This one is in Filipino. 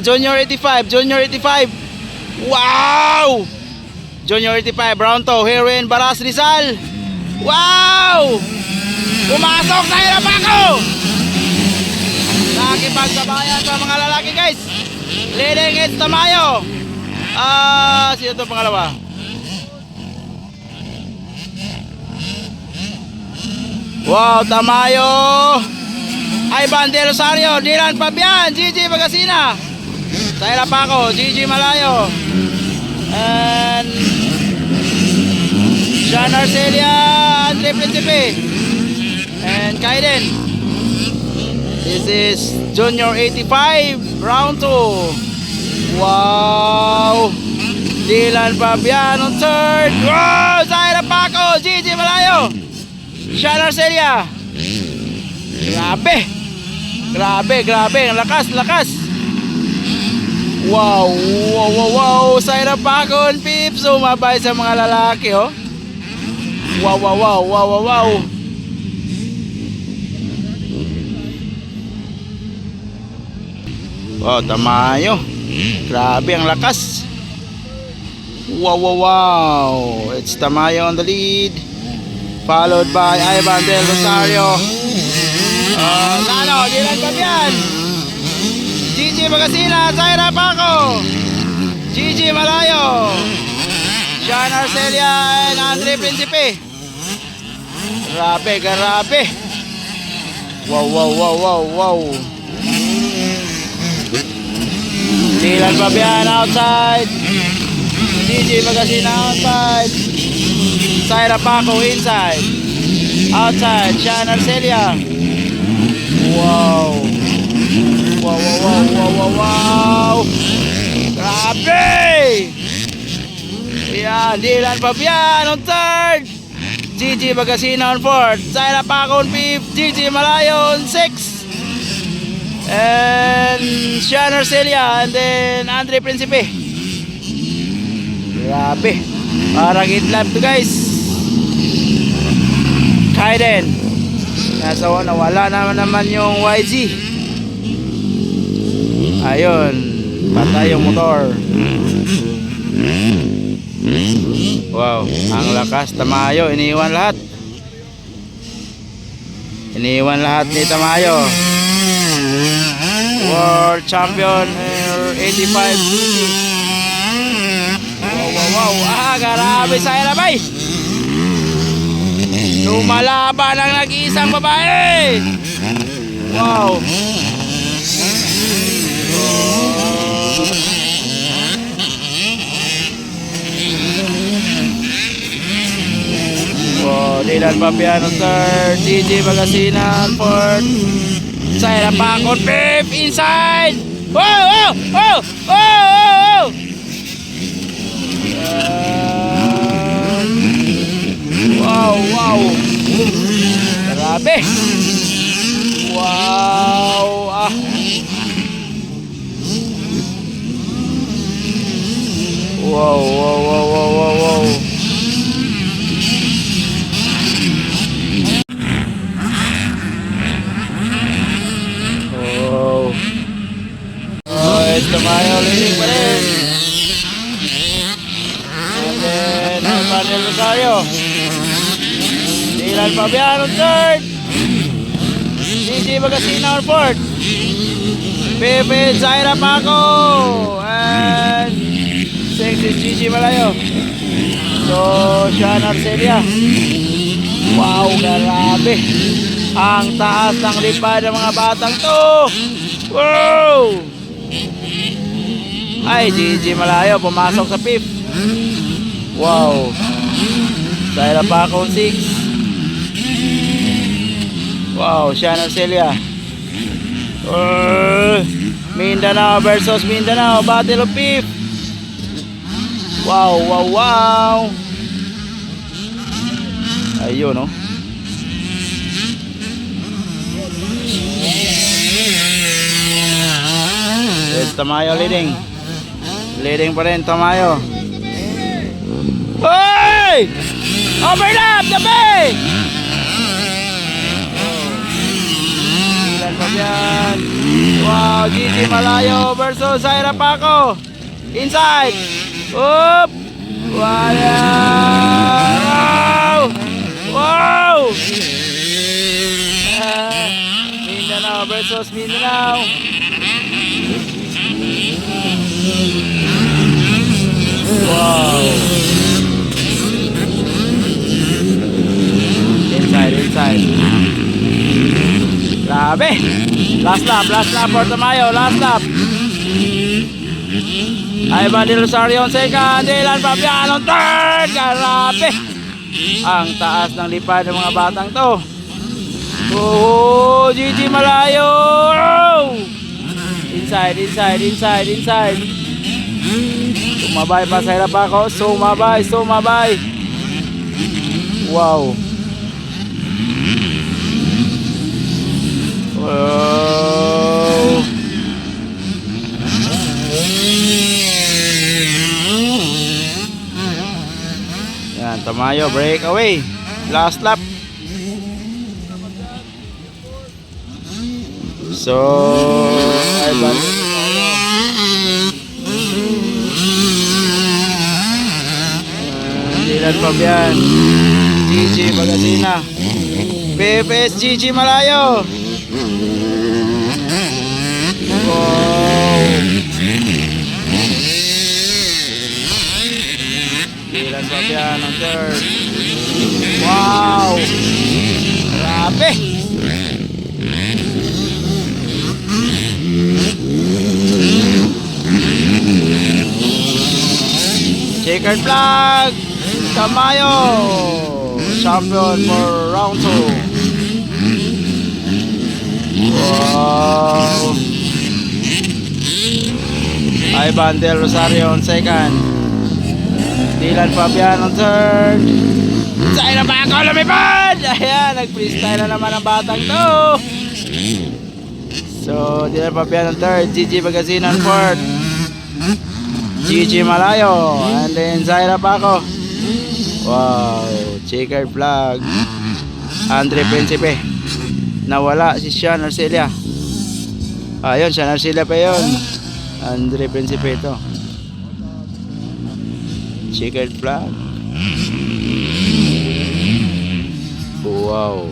Junior 85, Junior 85. Wow! Junior 85, round 2, Heroin Baras Rizal. Wow! Pumasok sa Irapaco! Nakipagsabayan sa mga lalaki guys. Leading it's Tamayo. Sino ito pangalawa? Wow, Tamayo. Ivan De Rosario, Dylan Fabian, Gigi Bagasina. Sa Irapaco, Gigi Malayo. And Sean Arcelia, Andre Principe. And Kaiden. This is Junior 85, round 2. Wow! Dylan Fabian on third. Wow! Zaira Paco, Gigi Malayo. Sean Arcelia. Grabe! Grabe, grabe. Ang lakas, lakas. Wow! Wow, wow, wow. Zaira Paco on fifth. Sumabay sa mga lalaki, oh. Wow, wow, wow, wow, wow, wow. Wow, Tamayo. Grabe ang lakas. Wow, wow, wow. It's Tamayo on the lead. Followed by Ivan Del Rosario. Dylan Fabian. Gigi Bagasina, Zaira Paco. Gigi Malayo. Sean Arcelia and Andre Principe. Grabe, grabe. Wow, wow, wow, wow, wow. Dylan Fabian outside. Gigi Bagasina outside. Zaira Paco inside. Outside. Sean Arcelia. Wow. Wow, wow, wow, wow, wow, wow. Grabe. Yan. Dylan Fabian on third. Gigi Bagasina on fourth. Zaira Paco on fifth. Gigi Malayo on sixth. And Sean Arcelia and then Andre Principe. Grabe. Parang itlab to guys. Kaiden. Nasa nawala naman yung YG. Ayun. Patay yung motor. Wow. Ang lakas. Tamayo. Iniwan lahat. Iniwan lahat ni Tamayo. World Champion 85. Wow, wow, wow. Grabe sa Irabay. Lumalaban ang nag-iisang babae. Wow. Wow, Dylan Fabian on third. Gigi Bagasina on fourth. Zaira Paco on fifth. Inside. Wow, wow, wow, wow, wow. Wow, wow. Grabe. Wow. Wow, wow, wow, wow, wow, wow. Wow. Oh, it's Tamayo leading pa rin. And then, Ivan Del Rosario. Dylan Fabian on third. Gigi Bagasina on fourth. Pepe Zaira Paco. And sixth is Gigi Malayo. So, Sean Arcelia. Wow, grabe. Ang taas ng lipad ng mga batang to. Wow! Ay, Gigi Malayo pumasok sa fifth. Wow. Zaira Paco on sixth. Wow, Sean Arcelia. Mindanao versus Mindanao, Battle of Fifth. Wow, wow, wow. Ayun, no? Yes, Tamayo leading. Leading pa rin, Tamayo. Hey! Overlap, tabi! Dylan Fabian. Wow, Gigi Malayo versus Zaira Paco. Inside. Up. Wow. Wow. Mindanao versus Mindanao. Wow. Inside. Grabe. Last lap for Tamayo, last lap. Ivan Del Rosario on second, Dylan Fabian on third. Grabe. Ang taas ng lipad ng mga batang to. Oh, Gigi Malayo. Inside. Sumabay pa sa hirap ako. Sumabay. Wow. Wow. Yan, Tamayo breakaway. Last lap. So, Ivan Dylan Fabian, Gigi Bagasina, PFS Gigi Malayo. Wow. Dylan Fabian on third. Wow. Grabe. Checkered flag. Tamayo, champion for round 2. Wow. Ivan Del Rosario on second. Dylan Fabian on third. Zaira Paco lumipad. Ayan, nag-freestyle na naman ang batang to. So, Dylan Fabian on third. Gigi Bagasina on fourth. Gigi Malayo. And then Zaira Paco. Wow, checkered flag. Andre Principe. Nawala si Sean Arcelia. Ayun, Sean Arcelia pa yun. Andre Principe ito. Checkered flag. Wow.